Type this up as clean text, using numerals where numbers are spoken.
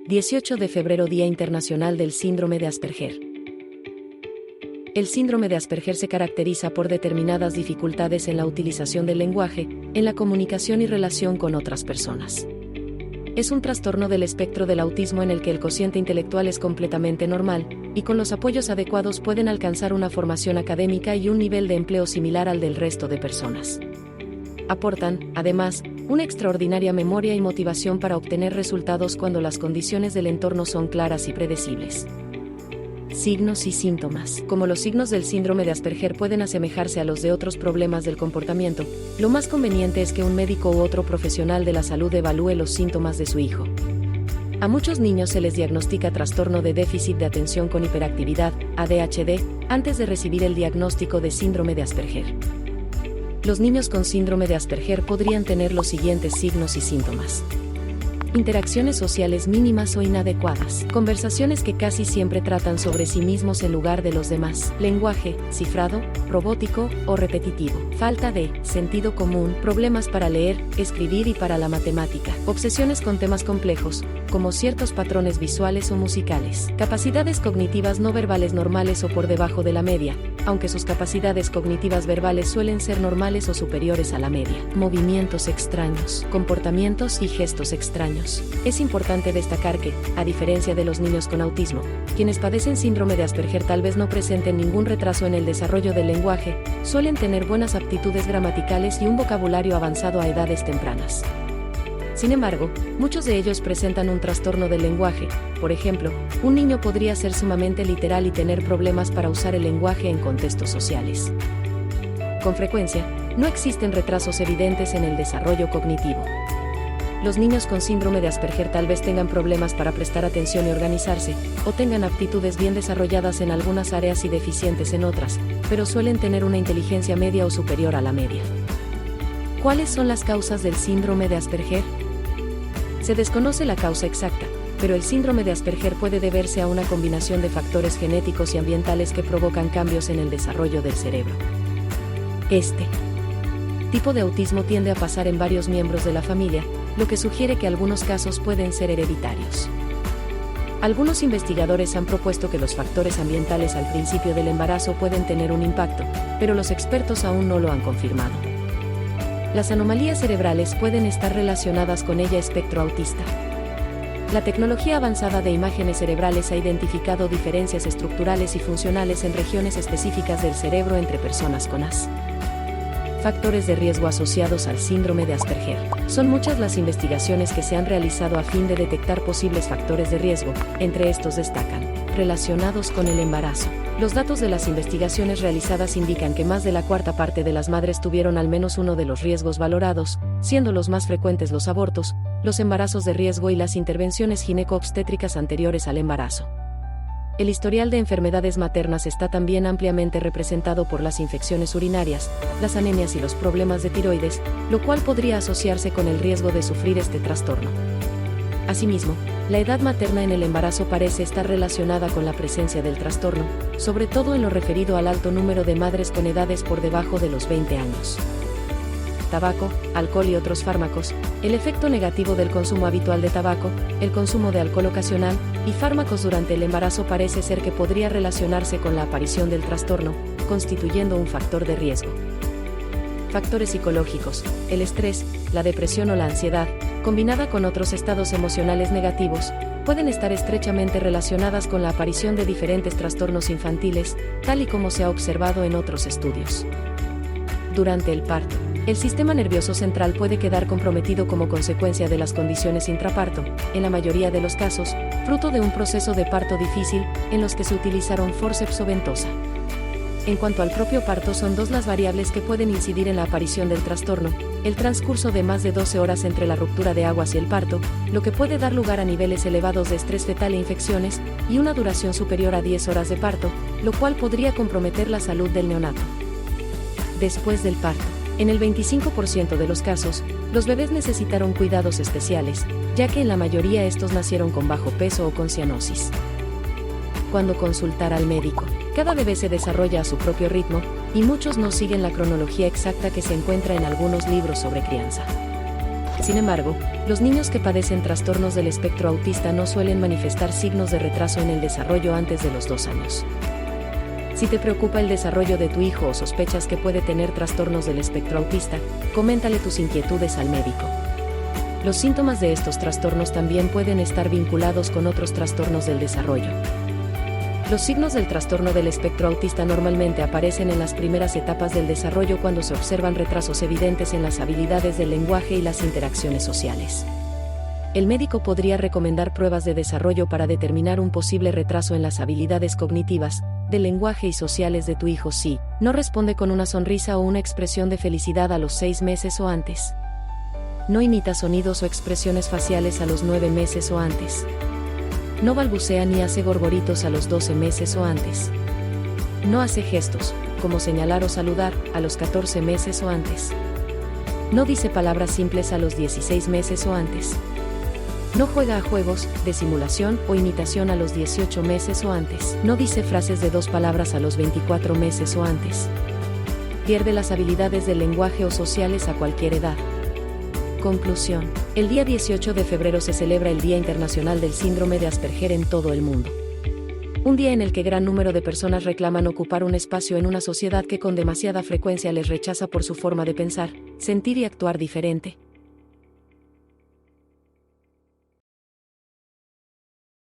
18 de febrero, Día Internacional del Síndrome de Asperger. El síndrome de Asperger se caracteriza por determinadas dificultades en la utilización del lenguaje, en la comunicación y relación con otras personas. Es un trastorno del espectro del autismo en el que el cociente intelectual es completamente normal, y con los apoyos adecuados pueden alcanzar una formación académica y un nivel de empleo similar al del resto de personas. Aportan, además, una extraordinaria memoria y motivación para obtener resultados cuando las condiciones del entorno son claras y predecibles. Signos y síntomas. Como los signos del síndrome de Asperger pueden asemejarse a los de otros problemas del comportamiento, lo más conveniente es que un médico u otro profesional de la salud evalúe los síntomas de su hijo. A muchos niños se les diagnostica trastorno de déficit de atención con hiperactividad, ADHD, antes de recibir el diagnóstico de síndrome de Asperger. Los niños con síndrome de Asperger podrían tener los siguientes signos y síntomas. Interacciones sociales mínimas o inadecuadas. Conversaciones que casi siempre tratan sobre sí mismos en lugar de los demás. Lenguaje, cifrado, robótico o repetitivo. Falta de sentido común. Problemas para leer, escribir y para la matemática. Obsesiones con temas complejos, como ciertos patrones visuales o musicales. Capacidades cognitivas no verbales normales o por debajo de la media, aunque sus capacidades cognitivas verbales suelen ser normales o superiores a la media. Movimientos extraños. Comportamientos y gestos extraños. Es importante destacar que, a diferencia de los niños con autismo, quienes padecen síndrome de Asperger tal vez no presenten ningún retraso en el desarrollo del lenguaje, suelen tener buenas aptitudes gramaticales y un vocabulario avanzado a edades tempranas. Sin embargo, muchos de ellos presentan un trastorno del lenguaje. Por ejemplo, un niño podría ser sumamente literal y tener problemas para usar el lenguaje en contextos sociales. Con frecuencia, no existen retrasos evidentes en el desarrollo cognitivo. Los niños con síndrome de Asperger tal vez tengan problemas para prestar atención y organizarse, o tengan aptitudes bien desarrolladas en algunas áreas y deficientes en otras, pero suelen tener una inteligencia media o superior a la media. ¿Cuáles son las causas del síndrome de Asperger? Se desconoce la causa exacta, pero el síndrome de Asperger puede deberse a una combinación de factores genéticos y ambientales que provocan cambios en el desarrollo del cerebro. Este tipo de autismo tiende a pasar en varios miembros de la familia, lo que sugiere que algunos casos pueden ser hereditarios. Algunos investigadores han propuesto que los factores ambientales al principio del embarazo pueden tener un impacto, pero los expertos aún no lo han confirmado. Las anomalías cerebrales pueden estar relacionadas con ella espectro autista. La tecnología avanzada de imágenes cerebrales ha identificado diferencias estructurales y funcionales en regiones específicas del cerebro entre personas con AS. Factores de riesgo asociados al síndrome de Asperger. Son muchas las investigaciones que se han realizado a fin de detectar posibles factores de riesgo, entre estos destacan, relacionados con el embarazo. Los datos de las investigaciones realizadas indican que más de la cuarta parte de las madres tuvieron al menos uno de los riesgos valorados, siendo los más frecuentes los abortos, los embarazos de riesgo y las intervenciones gineco-obstétricas anteriores al embarazo. El historial de enfermedades maternas está también ampliamente representado por las infecciones urinarias, las anemias y los problemas de tiroides, lo cual podría asociarse con el riesgo de sufrir este trastorno. Asimismo, la edad materna en el embarazo parece estar relacionada con la presencia del trastorno, sobre todo en lo referido al alto número de madres con edades por debajo de los 20 años. Tabaco, alcohol y otros fármacos, el efecto negativo del consumo habitual de tabaco, el consumo de alcohol ocasional y fármacos durante el embarazo parece ser que podría relacionarse con la aparición del trastorno, constituyendo un factor de riesgo. Factores psicológicos, el estrés, la depresión o la ansiedad, combinada con otros estados emocionales negativos, pueden estar estrechamente relacionadas con la aparición de diferentes trastornos infantiles, tal y como se ha observado en otros estudios. Durante el parto, el sistema nervioso central puede quedar comprometido como consecuencia de las condiciones intraparto, en la mayoría de los casos, fruto de un proceso de parto difícil, en los que se utilizaron forceps o ventosa. En cuanto al propio parto, son dos las variables que pueden incidir en la aparición del trastorno: el transcurso de más de 12 horas entre la ruptura de aguas y el parto, lo que puede dar lugar a niveles elevados de estrés fetal e infecciones, y una duración superior a 10 horas de parto, lo cual podría comprometer la salud del neonato. Después del parto, en el 25% de los casos, los bebés necesitaron cuidados especiales, ya que en la mayoría estos nacieron con bajo peso o con cianosis. Cuando consultar al médico, cada bebé se desarrolla a su propio ritmo, y muchos no siguen la cronología exacta que se encuentra en algunos libros sobre crianza. Sin embargo, los niños que padecen trastornos del espectro autista no suelen manifestar signos de retraso en el desarrollo antes de los 2 años. Si te preocupa el desarrollo de tu hijo o sospechas que puede tener trastornos del espectro autista, coméntale tus inquietudes al médico. Los síntomas de estos trastornos también pueden estar vinculados con otros trastornos del desarrollo. Los signos del trastorno del espectro autista normalmente aparecen en las primeras etapas del desarrollo cuando se observan retrasos evidentes en las habilidades del lenguaje y las interacciones sociales. El médico podría recomendar pruebas de desarrollo para determinar un posible retraso en las habilidades cognitivas, del lenguaje y sociales de tu hijo si no responde con una sonrisa o una expresión de felicidad a los 6 meses o antes. No imita sonidos o expresiones faciales a los 9 meses o antes. No balbucea ni hace gorgoritos a los 12 meses o antes. No hace gestos, como señalar o saludar, a los 14 meses o antes. No dice palabras simples a los 16 meses o antes. No juega a juegos de simulación o imitación a los 18 meses o antes. No dice frases de 2 palabras a los 24 meses o antes. Pierde las habilidades del lenguaje o sociales a cualquier edad. Conclusión. El día 18 de febrero se celebra el Día Internacional del Síndrome de Asperger en todo el mundo. Un día en el que gran número de personas reclaman ocupar un espacio en una sociedad que con demasiada frecuencia les rechaza por su forma de pensar, sentir y actuar diferente.